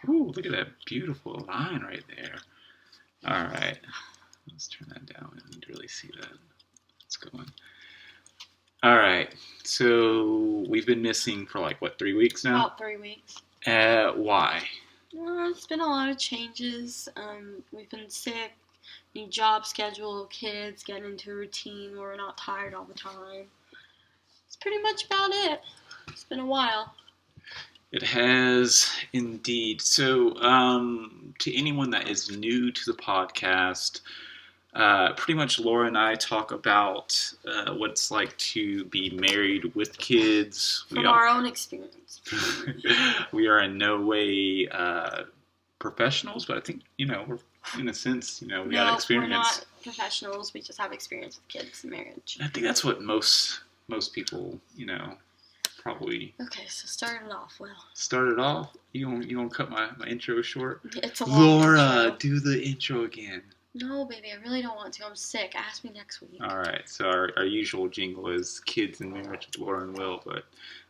Ooh, look at that beautiful line right there. All right. Let's turn that down. I need to really see that. It's going. All right. So we've been missing for 3 weeks now? About 3 weeks. Why? It's been a lot of changes. We've been sick, new job schedule, kids, getting into a routine where we're not tired all the time. That's pretty much about it. It's been a while. It has indeed. So, to anyone that is new to the podcast, pretty much Laura and I talk about what it's like to be married with kids. From our own experience. We are in no way professionals, but I think, we're, in a sense, we got experience. We're not professionals. We just have experience with kids and marriage. I think that's what most people, probably. Okay, so start it off, Will. Start it off? You gonna cut my intro short? It's a long Laura, intro. do the intro again. No, baby, I really don't want to. I'm sick. Ask me next week. All right, so our usual jingle is kids and marriage with Laura and Will, but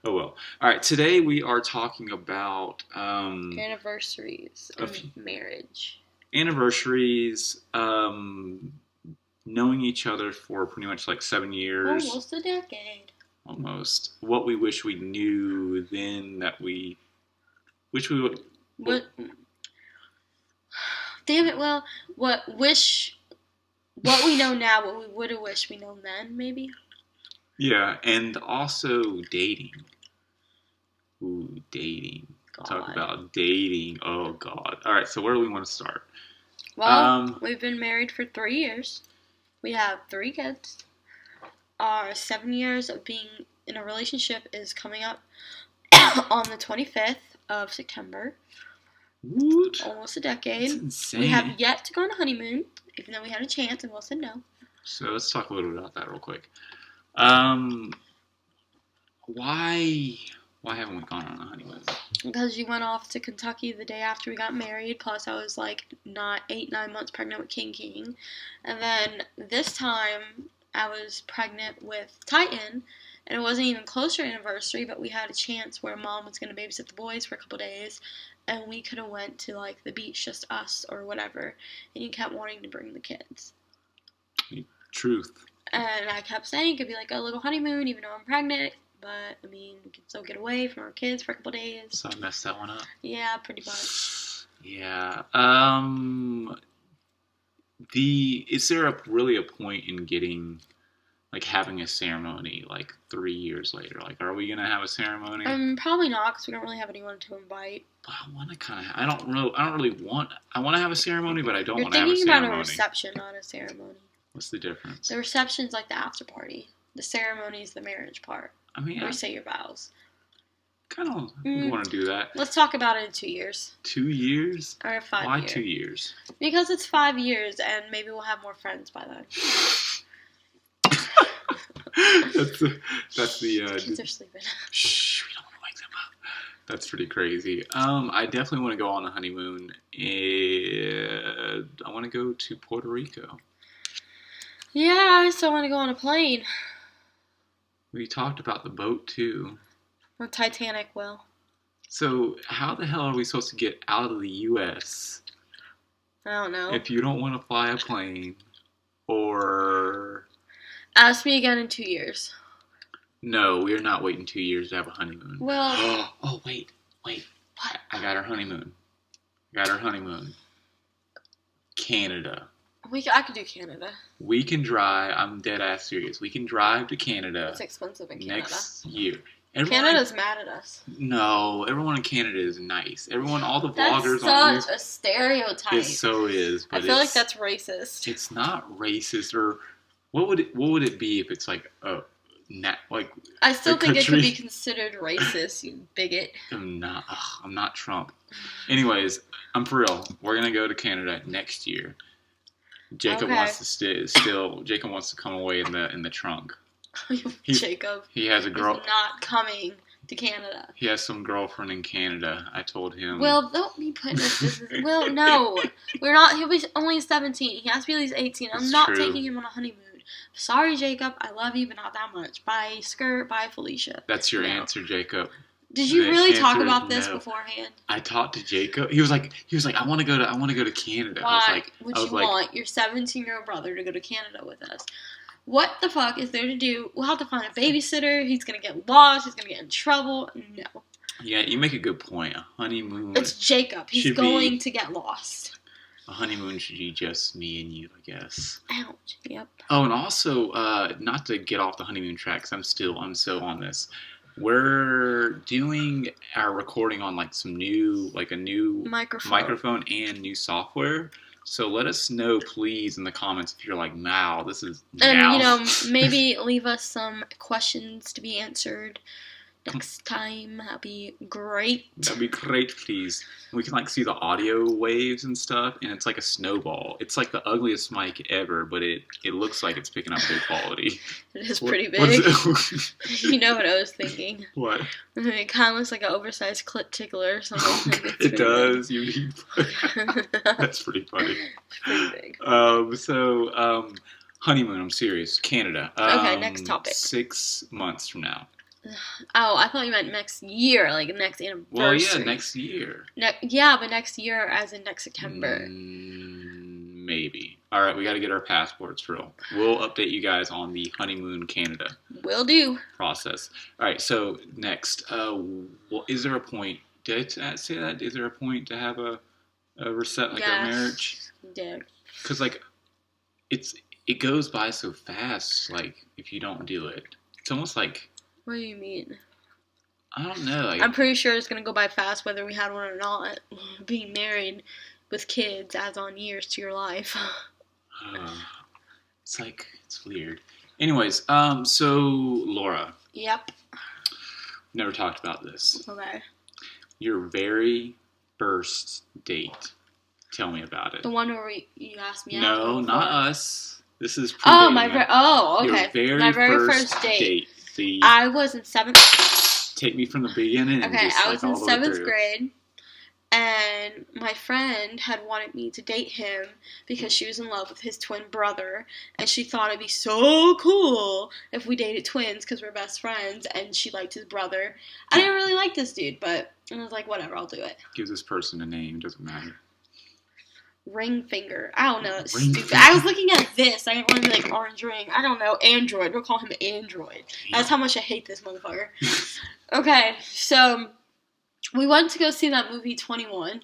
oh well. All right, today we are talking about anniversaries and marriage. Anniversaries, knowing each other for pretty much 7 years. Almost a decade. Almost. What we wish we knew then that we wish we would. What? Damn it, Will. What we know now, what we would have wished we known then, maybe? Yeah, and also dating. Ooh, dating. God. Talk about dating. Oh, God. All right, so where do we want to start? Well, we've been married for 3 years. We have 3 kids. Our 7 years of being in a relationship is coming up on the 25th of September. What? Almost a decade. That's insane. We have yet to go on a honeymoon, even though we had a chance and Will said no. So let's talk a little bit about that real quick. Why haven't we gone on a honeymoon? Because you went off to Kentucky the day after we got married. Plus, I was 9 months pregnant with King. And then this time, I was pregnant with Titan. And it wasn't even close to our anniversary, but we had a chance where Mom was going to babysit the boys for a couple days. And we could have went to, the beach, just us or whatever. And you kept wanting to bring the kids. Truth. And I kept saying it could be a little honeymoon, even though I'm pregnant. But, we can still get away from our kids for a couple days. So I messed that one up? Yeah, pretty much. Yeah. Is there really a point in getting, having a ceremony, 3 years later? Are we going to have a ceremony? Probably not, because we don't really have anyone to invite. But I want to I want to have a ceremony, but I don't want to have a ceremony. You're thinking about a reception, not a ceremony. What's the difference? The reception's the after party. The ceremony's the marriage part. Where you say your vows. Kind of want to do that. Let's talk about it in 2 years. 2 years? Or 5 years. Why 2 years? Because it's 5 years, and maybe we'll have more friends by then. that's the kids are sleeping. Shh, we don't want to wake them up. That's pretty crazy. I definitely want to go on a honeymoon. I want to go to Puerto Rico. Yeah, I still want to go on a plane. We talked about the boat too. Or Titanic, Will. So how the hell are we supposed to get out of the U.S.? I don't know. If you don't want to fly a plane, or... Ask me again in 2 years. No, we are not waiting 2 years to have a honeymoon. Well... Oh, wait. What? I got our honeymoon. Canada. I could do Canada. We can drive. I'm dead ass serious. We can drive to Canada. It's expensive in Canada. Next year. Canada's mad at us. No, everyone in Canada is nice. All the vloggers on such a stereotype. It so is. But I feel like that's racist. It's not racist. Or what would it be if it's I still think it could be considered racist, you bigot. I'm not Trump. Anyways, I'm for real. We're gonna go to Canada next year. Jacob wants to Jacob wants to come away in the trunk. Jacob. He has a girl. He's not coming to Canada. He has some girlfriend in Canada. I told him. Well, don't be putting this. Well, no, we're not. He'll be only 17. He has to be at least 18. I'm not taking him on a honeymoon. Sorry, Jacob. I love you, but not that much. Bye, Skirt. Bye, Felicia. That's your answer, Jacob. Did you really talk answer is about this no. beforehand? I talked to Jacob. He was like, I want to go to Canada. Why would you want your 17-year-old brother to go to Canada with us? What the fuck is there to do? We'll have to find a babysitter. He's gonna get lost. He's gonna get in trouble. No. Yeah, you make a good point. A honeymoon. It's Jacob. He's going to get lost. A honeymoon should be just me and you, I guess. Ouch. Yep. Oh, and also, not to get off the honeymoon track, 'cause I'm so on this. We're doing our recording on like a new microphone and new software. So let us know, please, in the comments if you're like, wow, this is now. And, maybe leave us some questions to be answered next time. That'd be great. That'd be great, please. We can like see the audio waves and stuff, and it's like a snowball. It's like the ugliest mic ever, but it looks like it's picking up good quality. It is pretty big. You know what I was thinking? What? It kind of looks like an oversized clit tickler or something. It does. That's pretty funny. It's pretty big. Honeymoon. I'm serious. Canada. Okay, next topic. 6 months from now. Oh, I thought you meant next year, like next anniversary. Well, yeah, next year. Yeah, but next year as in next September. Maybe. All right, we got to get our passports real. We'll update you guys on the honeymoon Canada. Will do. Process. All right, so next, is there a point? Did I say that? Is there a point to have a reset like a marriage? Yeah. Because like, it goes by so fast. Like if you don't do it, it's almost like. What do you mean? I don't know. I'm pretty sure it's going to go by fast whether we had one or not. Being married with kids adds on years to your life. It's weird. Anyways, so Laura. Yep. Never talked about this. Okay. Your very first date. Tell me about it. The one where you asked me out? No, not us. This is okay. Your very first date. I was in 7th. Take me from the beginning. Okay, I was in 7th grade, and my friend had wanted me to date him because she was in love with his twin brother, and she thought it'd be so cool if we dated twins because we're best friends, and she liked his brother. I didn't really like this dude, but I was like, whatever, I'll do it. Give this person a name, doesn't matter. Ring finger. I don't know. It's stupid. I was looking at this. I didn't want to be like orange ring. I don't know. Android. We'll call him Android. That's how much I hate this motherfucker. Okay, so we went to go see that movie 21,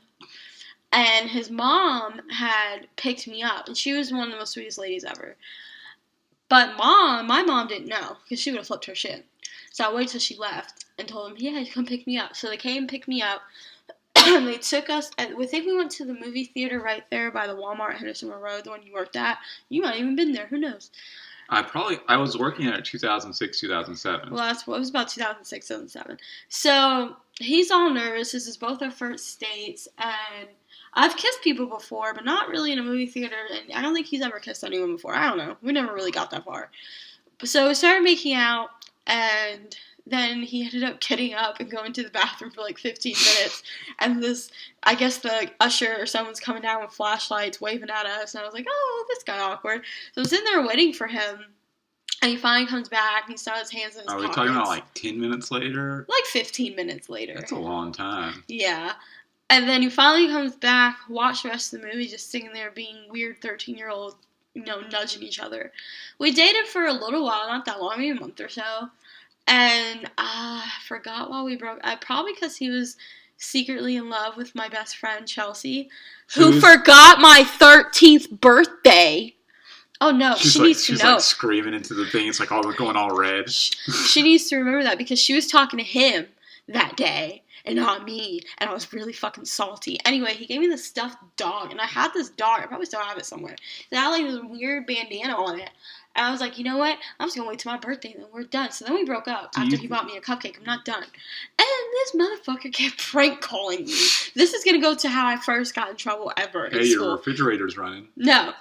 and his mom had picked me up, and she was one of the most sweetest ladies ever. But my mom didn't know because she would have flipped her shit. So I waited till she left and told them, yeah, come pick me up. So they came and picked me up. They took us, I think we went to the movie theater right there by the Walmart Henderson Road, the one you worked at. You might have even been there, who knows? I was working at it 2006, 2007. Well, it was about 2006, 2007. So, he's all nervous, this is both our first dates, and I've kissed people before, but not really in a movie theater, and I don't think he's ever kissed anyone before, I don't know, we never really got that far. So, we started making out, and then he ended up getting up and going to the bathroom for like 15 minutes. And I guess the usher or someone's coming down with flashlights waving at us. And I was like, oh, this guy awkward. So I'm sitting there waiting for him. And he finally comes back and he saw his hands in his pockets. Are we talking about like 10 minutes later? Like 15 minutes later. That's a long time. Yeah. And then he finally comes back, watch the rest of the movie, just sitting there being weird 13-year-olds, nudging each other. We dated for a little while, not that long, maybe a month or so. And I forgot why we broke up. Probably because he was secretly in love with my best friend, Chelsea, who forgot my 13th birthday. Oh, no. She needs to know. She's like screaming into the thing. It's like all going all red. She needs to remember that because she was talking to him that day and not me. And I was really fucking salty. Anyway, he gave me this stuffed dog. And I had this dog. I probably still have it somewhere. It had like this weird bandana on it. And I was like, you know what? I'm just going to wait till my birthday and then we're done. So then we broke up after he bought me a cupcake. I'm not done. And this motherfucker kept prank calling me. This is going to go to how I first got in trouble ever in school. Your refrigerator's running. No.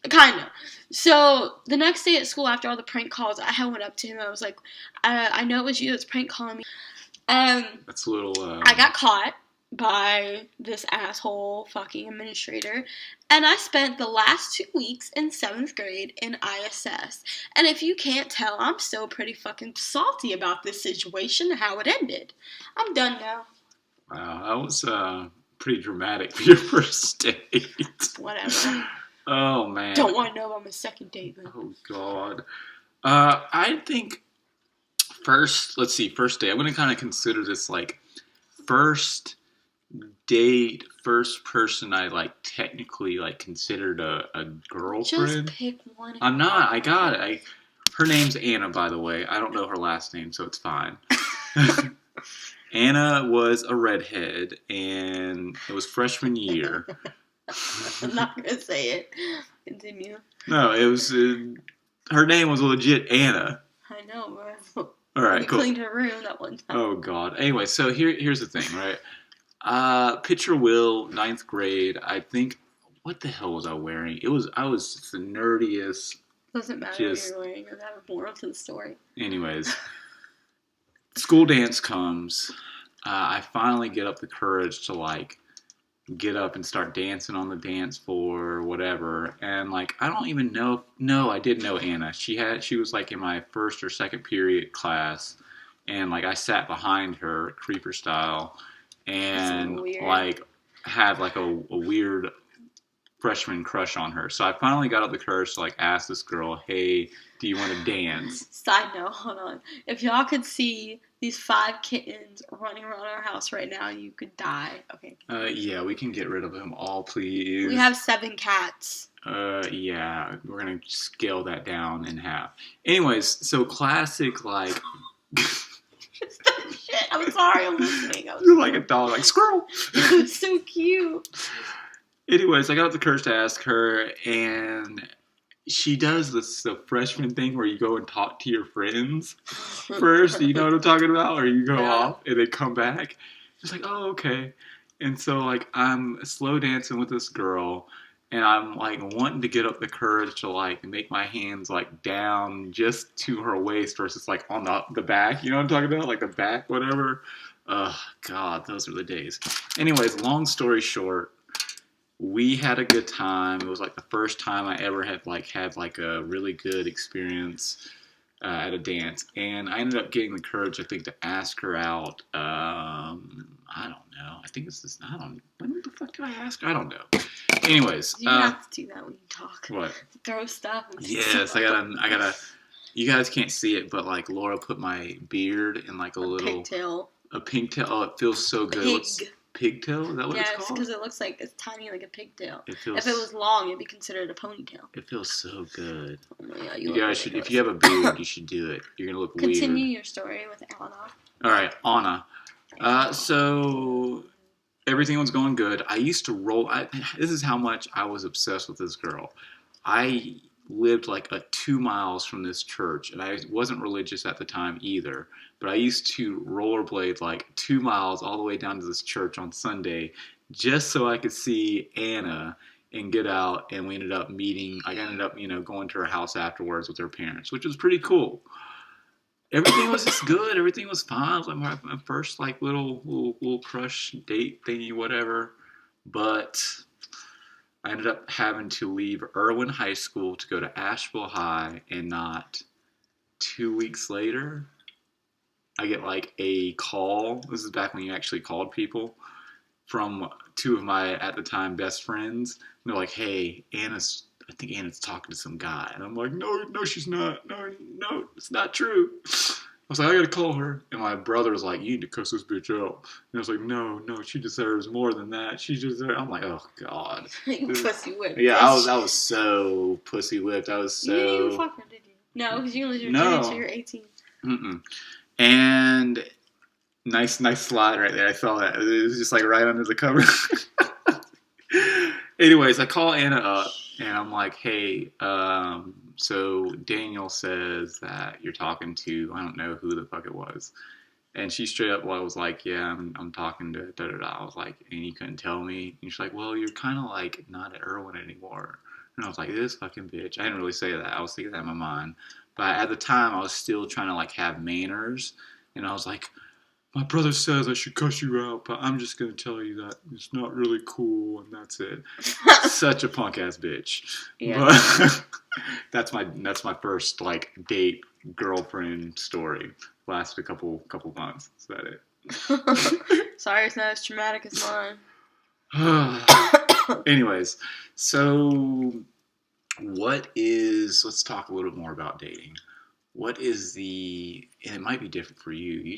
Kind of. So the next day at school after all the prank calls, I went up to him. I was like, I know it was you that's prank calling me. That's a little... I got caught by this asshole fucking administrator. And I spent the last 2 weeks in 7th grade in ISS. And if you can't tell, I'm still pretty fucking salty about this situation and how it ended. I'm done now. Wow, that was pretty dramatic for your first date. Whatever. Oh, man. Don't want to know about my second date, then. Oh, God. I think first date. I'm going to kind of consider this like first date, first person I like technically like considered a girlfriend. Just pick one. I'm not. I got it. Her name's Anna, by the way. I don't know her last name, so it's fine. Anna was a redhead, and it was freshman year. I'm not going to say it. Continue. No, it was... her name was legit Anna. I know, bro. All right, we cool. cleaned her room that one time. Oh, God. Anyway, so here's the thing, right? Picture Will, 9th grade. I think... What the hell was I wearing? I was just the nerdiest... Doesn't matter what you're wearing. I have more to the story. Anyways... School dance comes. I finally get up the courage to like get up and start dancing on the dance floor or whatever. And like I don't even know. No, I did know Anna. She was like in my first or second period class, and like I sat behind her, creeper style, and like had like a weird freshman crush on her. So I finally got up the courage to like ask this girl, "Hey, do you want to dance?" Side note, hold on. If y'all could see these 5 kittens running around our house right now, you could die. Okay. Yeah, we can get rid of them all, please. We have 7 cats. Yeah, we're gonna scale that down in half. Anyways, so classic like. Shit, I'm sorry, I'm listening. You're like a dog, like squirrel. It was so cute. Anyways, I got the courage to ask her, and she does the freshman thing where you go and talk to your friends first. You know what I'm talking about? Or you go off and they come back. It's like, oh, okay. And so, like, I'm slow dancing with this girl, and I'm, like, wanting to get up the courage to, like, make my hands, like, down just to her waist versus, like, on the back. You know what I'm talking about? Like, the back, whatever. Oh, God, those are the days. Anyways, long story short, we had a good time. It was like the first time I ever had a really good experience at a dance, and I ended up getting the courage, I think, to ask her out. I don't know. I think it's this. When the fuck did I ask her? I don't know. Anyways, you have to do that when you talk. What? Throw stuff. And yes, I gotta. You guys can't see it, but like Laura put my beard in like a little pigtail. A pigtail. Oh, it feels so good. Pigtail? Is that what it's called? Yes, because it looks like it's tiny like a pigtail. If it was long, it'd be considered a ponytail. It feels so good. Oh my God, you guys should, if you have a beard, you should do it. You're going to look weird. Continue your story with Anna. All right, Anna. So everything was going good. I used to roll. This is how much I was obsessed with this girl. I lived like 2 miles from this church, and I wasn't religious at the time either. But I used to rollerblade like 2 miles all the way down to this church on Sunday just so I could see Anna and get out. And we ended up meeting. I ended up, going to her house afterwards with her parents, which was pretty cool. Everything was just good. Everything was fine. It was like my first like little crush date thingy, whatever. But I ended up having to leave Irwin High School to go to Asheville High, and not 2 weeks later, I get like a call. This is back when you actually called people, from 2 of my, at the time, best friends. And they're like, hey, I think Anna's talking to some guy. And I'm like, no, she's not. No, it's not true. I was like, I gotta call her. And my brother was like, you need to cuss this bitch out. And I was like, no, she deserves more than that. She deserves. I'm like, oh, God. You pussy whipped. Yeah, I was so pussy whipped. I was so. You didn't even fuck her, did you? No, because you only did it until you're 18. Mm-mm. And nice slide right there. I saw that. It was just like right under the cover. Anyways, I call Anna up, and I'm like, hey, so Daniel says that you're talking to, I don't know who the fuck it was. And she straight up was like, yeah, I'm talking to da-da-da. I was like, and you couldn't tell me? And she's like, well, you're kind of like not at Irwin anymore. And I was like, this fucking bitch. I didn't really say that. I was thinking that in my mind. But at the time, I was still trying to like have manners. And I was like, my brother says I should cuss you out, but I'm just going to tell you that it's not really cool, and that's it. Such a punk ass bitch. Yeah. But that's my first like date girlfriend story. Lasted a couple months. Is that it? Sorry, it's not as traumatic as mine. Anyways, so let's talk a little bit more about dating. What is and it might be different for you. You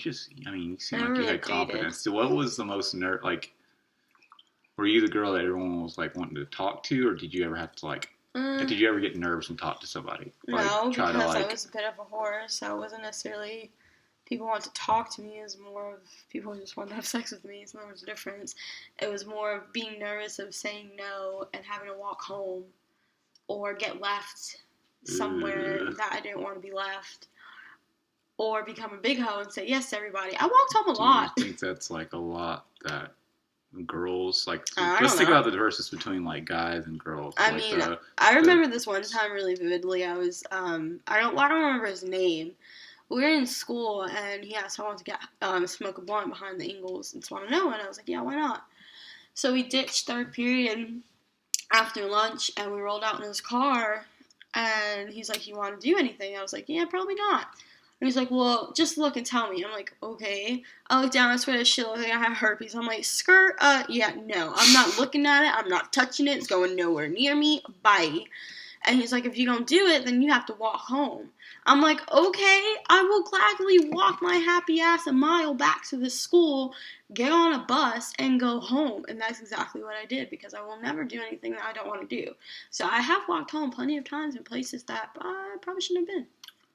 seem like you had confidence. So what was the most were you the girl that everyone was like wanting to talk to, or did you ever have to like, did you ever get nervous and talk to somebody? Like, no, because I was a bit of a whore, so it wasn't necessarily people want to talk to me. It was more of people who just wanted to have sex with me, so there was a difference. It was more of being nervous of saying no and having to walk home or get left somewhere that I didn't want to be left, or become a big hoe and say yes to everybody. I walked home a lot. Do you think that's like a lot that girls like? Let's think about the differences between like guys and girls. I remember this one time really vividly. I was I don't remember his name. We were in school and he asked if I wanted to get smoke a blunt behind the Ingles in Swannanoa, and I was like, yeah, why not? So we ditched third period after lunch and we rolled out in his car. And he's like, you want to do anything? I was like, yeah, probably not. And he's like, well, just look and tell me. I'm like, okay. I look down, I swear this shit looks like I have herpes. I'm like, skirt? Yeah, no. I'm not looking at it. I'm not touching it. It's going nowhere near me. Bye. And he's like, if you don't do it, then you have to walk home. I'm like, okay, I will gladly walk my happy ass a mile back to the school, get on a bus, and go home. And that's exactly what I did, because I will never do anything that I don't want to do. So I have walked home plenty of times in places that I probably shouldn't have been.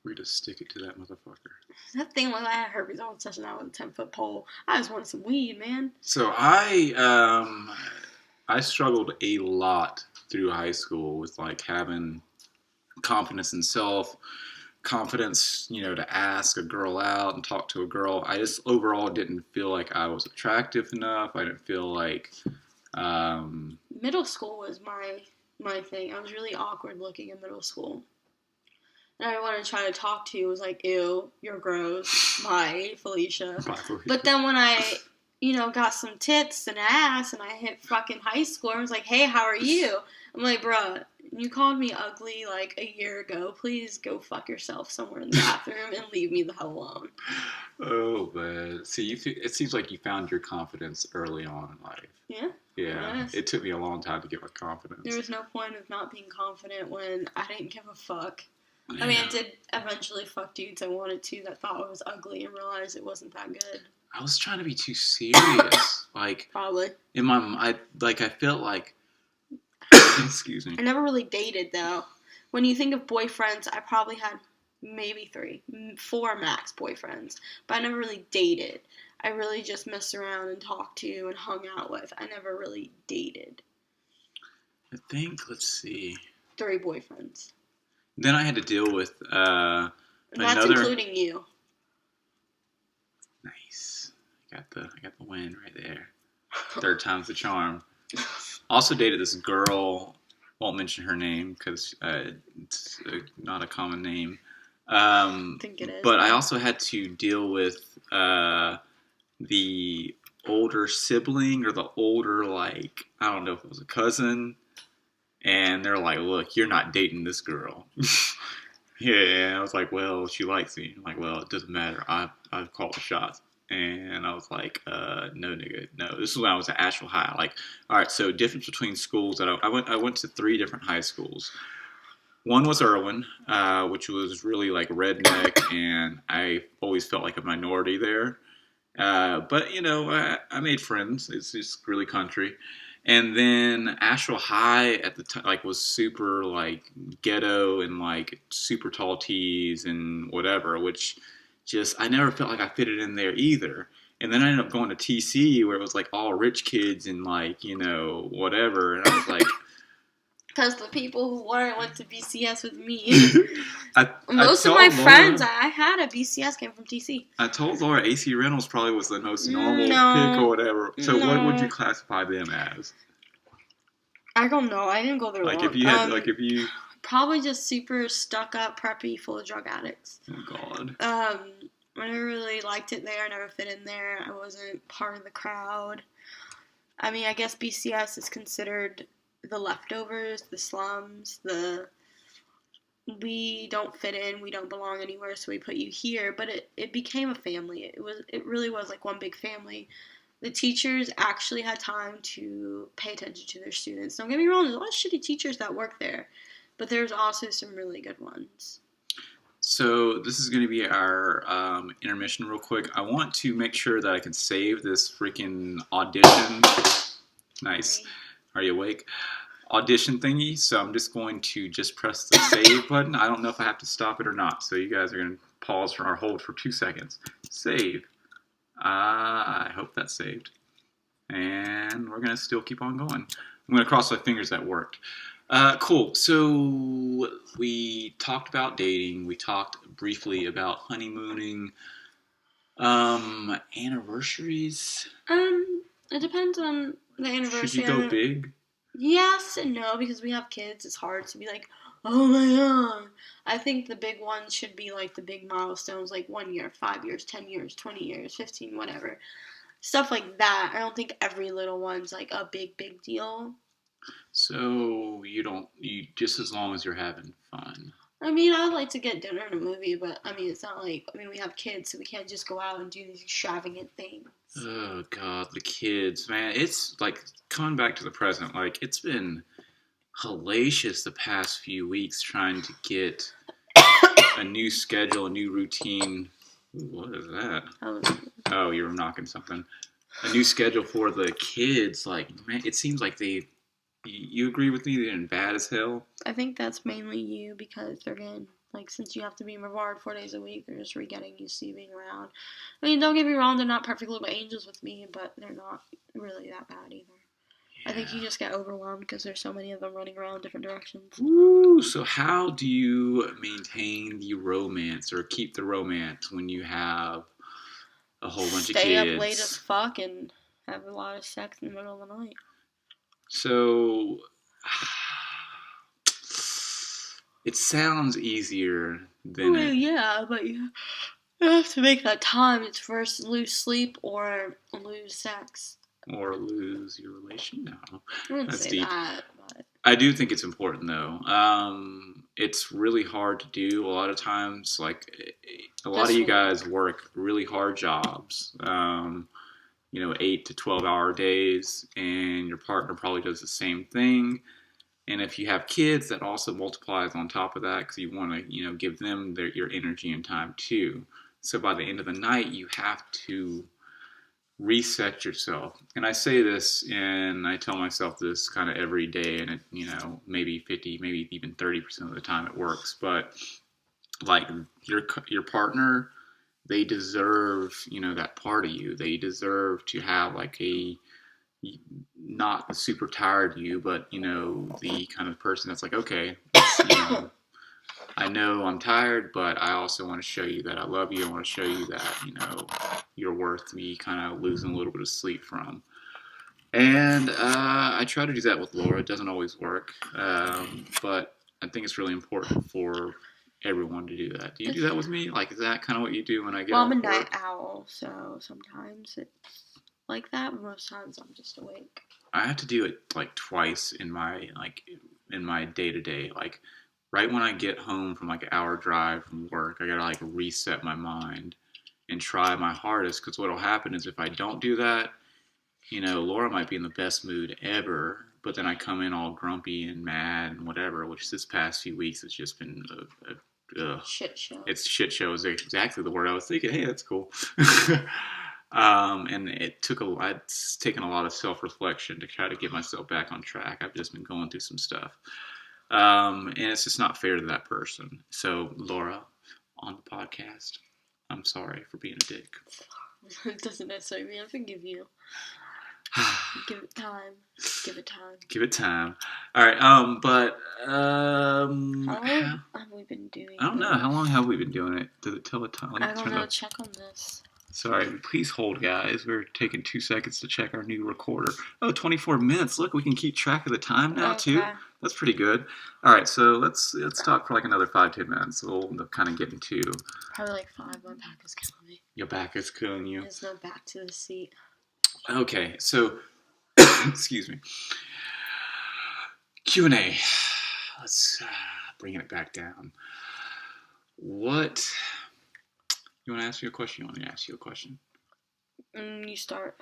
We just stick it to that motherfucker. That thing like I had herpes. I was touching that with a 10-foot pole. I just wanted some weed, man. So I struggled a lot through high school with like having confidence in self, confidence, to ask a girl out and talk to a girl. I just overall didn't feel like I was attractive enough. I didn't feel like middle school was my thing. I was really awkward looking in middle school. And everyone I tried to talk to was like, ew, you're gross. Bye, Felicia. Bye, Felicia. But then when I, got some tits and ass and I hit fucking high school, I was like, hey, how are you? I'm like, bruh, you called me ugly like a year ago. Please go fuck yourself somewhere in the bathroom and leave me the hell alone. Oh, man. See, it seems like you found your confidence early on in life. Yeah? Yeah. Yes. It took me a long time to get my confidence. There was no point of not being confident when I didn't give a fuck. Yeah. I mean, I did eventually fuck dudes I wanted to that thought I was ugly and realized it wasn't that good. I was trying to be too serious. Like, probably. In my I felt like, excuse me. I never really dated, though. When you think of boyfriends, I probably had maybe 4 max boyfriends. But I never really dated. I really just messed around and talked to and hung out with. I never really dated. I think, let's see. 3 boyfriends. Then I had to deal with that's including you. Nice. I got the win right there. 3rd time's the charm. Also dated this girl. Won't mention her name because it's not a common name. I think it is. But I also had to deal with the older sibling or the older, like, I don't know if it was a cousin. And they're like, look, you're not dating this girl. Yeah, and I was like, well, she likes me. I'm like, well, it doesn't matter. I've called the shots. And I was like, no, nigga, no. This is when I was at Asheville High. Like, all right, so difference between schools. I went to 3 different high schools. One was Irwin, which was really like redneck, and I always felt like a minority there. But, I made friends. It's just really country. And then Asheville High at the time, like, was super, like, ghetto and, like, super tall tees and whatever, which just, I never felt like I fitted in there either. And then I ended up going to TC where it was, like, all rich kids and, like, whatever. And I was like... Because the people who went to BCS with me. Most of my friends I had at BCS came from TC. I told Laura AC Reynolds probably was the most normal pick or whatever. So what would you classify them as? I don't know. I didn't go there long. If you probably just super stuck up, preppy, full of drug addicts. Oh God. I never really liked it there. I never fit in there. I wasn't part of the crowd. I mean, I guess BCS is considered the leftovers, the slums, we don't fit in, we don't belong anywhere, so we put you here. But it became a family. It really was like one big family. The teachers actually had time to pay attention to their students. Don't get me wrong, there's a lot of shitty teachers that work there, but there's also some really good ones. So this is going to be our intermission real quick. I want to make sure that I can save this freaking audition. Nice. Are you awake? Audition thingy. So I'm just going to just press the save button. I don't know if I have to stop it or not. So you guys are going to pause or hold for 2 seconds. Save. I hope that's saved. And we're going to still keep on going. I'm going to cross my fingers that worked. Cool. So we talked about dating. We talked briefly about honeymooning. Anniversaries. It depends on the anniversary. Should you go big? Yes and no, because we have kids. It's hard to be like, oh my god. I think the big ones should be like the big milestones, like 1 year, 5 years, 10 years, 20 years, 15, whatever. Stuff like that. I don't think every little one's like a big deal. So you just as long as you're having fun. I mean, I'd like to get dinner and a movie, but I mean, it's not like, we have kids, so we can't just go out and do these extravagant things. Oh god, the kids, man. It's like coming back to the present. Like, it's been hellacious the past few weeks trying to get a new schedule, a new routine. Ooh, what is that? Oh, you were knocking something. A new schedule for the kids. Like, man, it seems like you agree with me? They're bad as hell? I think that's mainly you, because they're getting, like, since you have to be in Brevard 4 days a week, they're just getting used to you being around. I mean, don't get me wrong, they're not perfect little angels with me, but they're not really that bad either. Yeah. I think you just get overwhelmed because there's so many of them running around different directions. Ooh, so how do you maintain the romance or keep the romance when you have a whole bunch of kids? Stay up late as fuck and have a lot of sex in the middle of the night. So, it sounds easier than yeah, but you have to make that time. It's first lose sleep or lose sex. Or lose your relation? No. I wouldn't say deep. That, but... I do think it's important, though. It's really hard to do a lot of times. Like, a lot of you guys work really hard jobs. 8 to 12-hour days, and your partner probably does the same thing. And if you have kids, that also multiplies on top of that, because you want to, give them your energy and time too. So by the end of the night, you have to reset yourself. And I say this, and I tell myself this kind of every day, and it, maybe 50, maybe even 30% of the time it works. But like your partner, they deserve, that part of you. They deserve to have like not the super tired you, but, the kind of person that's like, okay, I know I'm tired, but I also want to show you that I love you. I want to show you that, you're worth me kind of losing a little bit of sleep from. And I try to do that with Laura. It doesn't always work, but I think it's really important for everyone to do that. Do you do that with me? Like, is that kind of what you do when I get Well, I'm a night owl, so sometimes it's like that, but most times I'm just awake. I have to do it like twice in my day-to-day. Like, right when I get home from like an hour drive from work, I gotta like reset my mind and try my hardest, because what'll happen is if I don't do that, Laura might be in the best mood ever, but then I come in all grumpy and mad and whatever, which this past few weeks has just been shit show. It's shit show is exactly the word I was thinking. Hey, that's cool. And it's taken a lot of self-reflection to try to get myself back on track. I've just been going through some stuff. And it's just not fair to that person. So, Laura, on the podcast, I'm sorry for being a dick. It doesn't necessarily mean I forgive you. Give it time. Give it time. Give it time. All right. But how long have we been doing? I don't know. How long have we been doing it? Does it tell a time? I don't know. Check on this. Sorry, please hold, guys. We're taking 2 seconds to check our new recorder. Oh, 24 minutes. Look, we can keep track of the time now, too. That's pretty good. All right, so let's talk for like another 5-10 minutes. We'll kind of get into... Probably like 5. My back is killing me. Your back is killing you? There's no back to the seat. Okay, so... excuse me. Q&A. Let's bring it back down. What... You want to ask me a question? You want me to ask you a question? You start.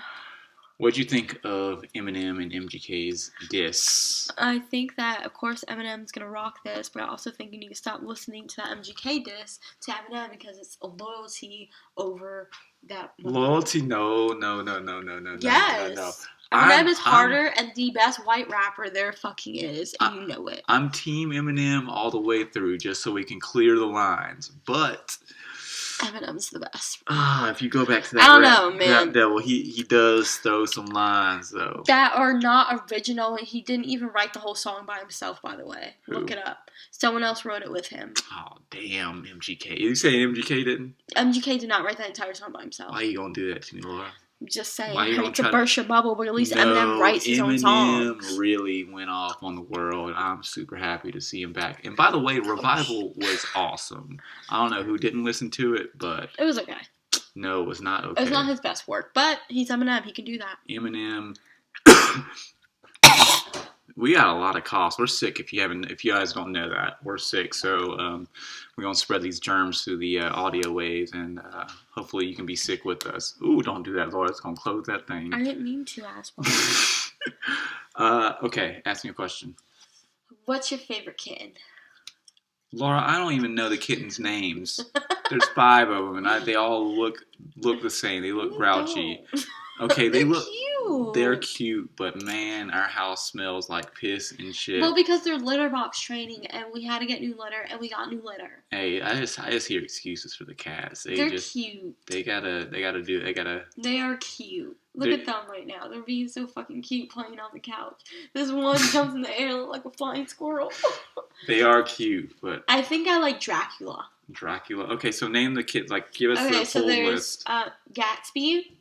What'd you think of Eminem and MGK's diss? I think that, of course, Eminem's going to rock this, but I also think you need to stop listening to that MGK diss to Eminem because it's a loyalty over that. Loyalty? No. Yes. No. Eminem is harder and the best white rapper there fucking is, and you know it. I'm Team Eminem all the way through, just so we can clear the lines, but... Eminem's the best. If you go back to that, I don't know, man. Rap Devil, he does throw some lines though that are not original. He didn't even write the whole song by himself, by the way. Who? Look it up. Someone else wrote it with him. Oh damn, MGK! You say MGK didn't? MGK did not write that entire song by himself. Why are you gonna do that to me, Laura? I'm just saying, I hate to burst your bubble, but at least Eminem writes his own songs. Eminem really went off on the world. I'm super happy to see him back. And by the way, Revival was awesome. I don't know who didn't listen to it, but... It was okay. No, it was not okay. It was not his best work, but he's Eminem. He can do that. Eminem... We got a lot of coughs. We're sick. If you guys don't know that, we're sick. So we're gonna spread these germs through the audio waves, and hopefully you can be sick with us. Ooh, don't do that, Laura. It's gonna close that thing. I didn't mean to, asshole. Okay, ask me a question. What's your favorite kitten? Laura, I don't even know the kittens' names. There's 5 of them, and they all look the same. They look grouchy. Okay, they look cute. They're cute, but man, our house smells like piss and shit. Well, because they're litter box training, and we had to get new litter, and we got new litter. Hey, I just hear excuses for the cats. They're cute. They gotta. They are cute. Look at them right now. They're being so fucking cute playing on the couch. This one jumps in the air like a flying squirrel. They are cute, but I think I like Dracula. Dracula. Okay, so name the kids. Like, give us the so full there's, list. Gatsby.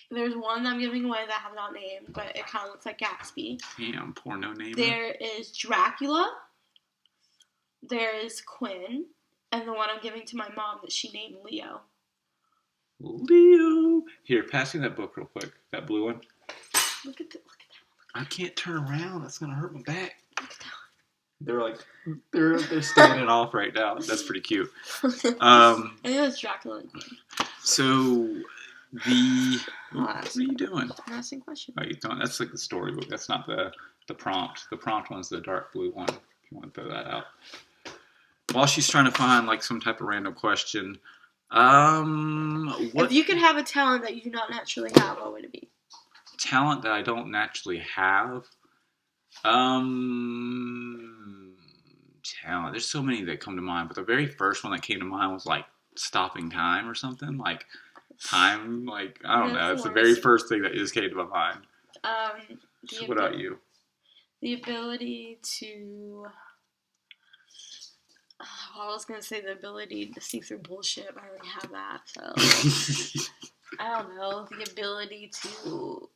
There's one that I'm giving away that I have not named, but it kind of looks like Gatsby. Damn, porno name. There is Dracula. There is Quinn. And the one I'm giving to my mom that she named Leo. Leo. Here, pass me that book real quick. That blue one. Look at that. I can't turn around. That's going to hurt my back. Look at that. They're standing off right now. That's pretty cute. I think that's Dracula and Quinn. So... What are you doing? I'm asking questions. Oh, you don't. That's like the storybook. That's not the prompt. The prompt one's the dark blue one. If you want to throw that out. While she's trying to find like some type of random question, if you could have a talent that you do not naturally have, what would it be? Talent that I don't naturally have. Talent. There's so many that come to mind, but the very first one that came to mind was like stopping time or something like. Time, like, I don't know. It's the very first thing that just came to my mind. So what about you? The ability to... I was going to say the ability to see through bullshit, but I already have that, so... I don't know. The ability to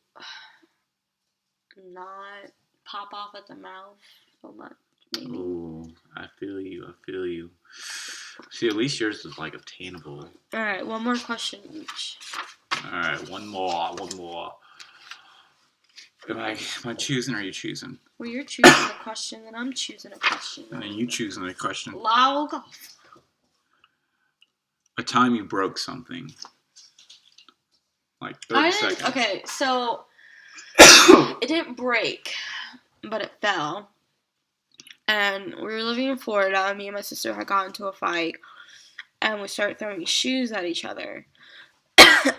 not pop off at the mouth so much, maybe. Ooh, I feel you. See, at least yours is like obtainable. Alright, one more question each. Alright, one more. Am I choosing or are you choosing? Well, you're choosing a question, and I'm choosing a question. And then you choosing a question. Log off. A time you broke something. Like 30 seconds. Okay, so it didn't break, but it fell. And we were living in Florida. Me and my sister had gotten into a fight. And we started throwing shoes at each other.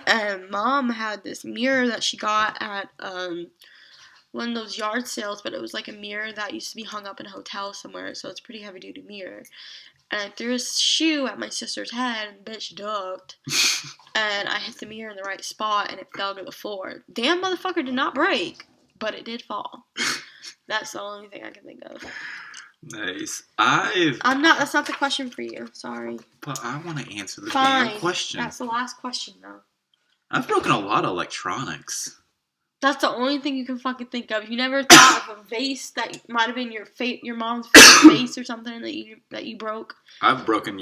And Mom had this mirror that she got at one of those yard sales. But it was like a mirror that used to be hung up in a hotel somewhere. So it's a pretty heavy-duty mirror. And I threw a shoe at my sister's head. And bitch ducked. And I hit the mirror in the right spot. And it fell to the floor. Damn motherfucker did not break. But it did fall. That's the only thing I can think of. Nice. I'm not. That's not the question for you. Sorry. But I want to answer the Fine. damn question. That's the last question, though. I've broken a lot of electronics. That's the only thing you can fucking think of. You never thought of a vase that might have been your mom's favorite vase or something that you broke? I've broken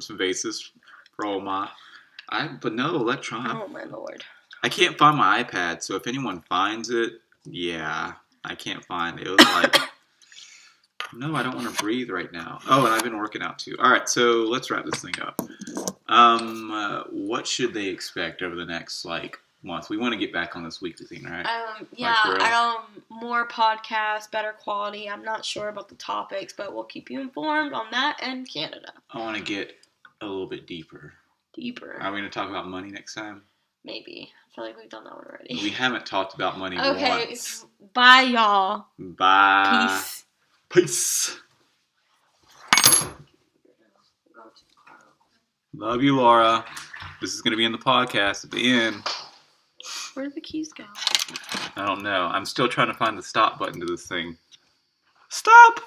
some vases for all my... But no, electronic. Oh, my Lord. I can't find my iPad, so if anyone finds it, yeah, I can't find it. It was like... No, I don't want to breathe right now. Oh, and I've been working out too. All right, so let's wrap this thing up. What should they expect over the next month? We want to get back on this weekly thing, right? More podcasts, better quality. I'm not sure about the topics, but we'll keep you informed on that and Canada. I want to get a little bit deeper. Are we going to talk about money next time? Maybe. I feel like we've done that one already. We haven't talked about money once. Bye, y'all. Bye. Peace. Peace. Love you, Laura. This is going to be in the podcast at the end. Where did the keys go? I don't know. I'm still trying to find the stop button to this thing. Stop!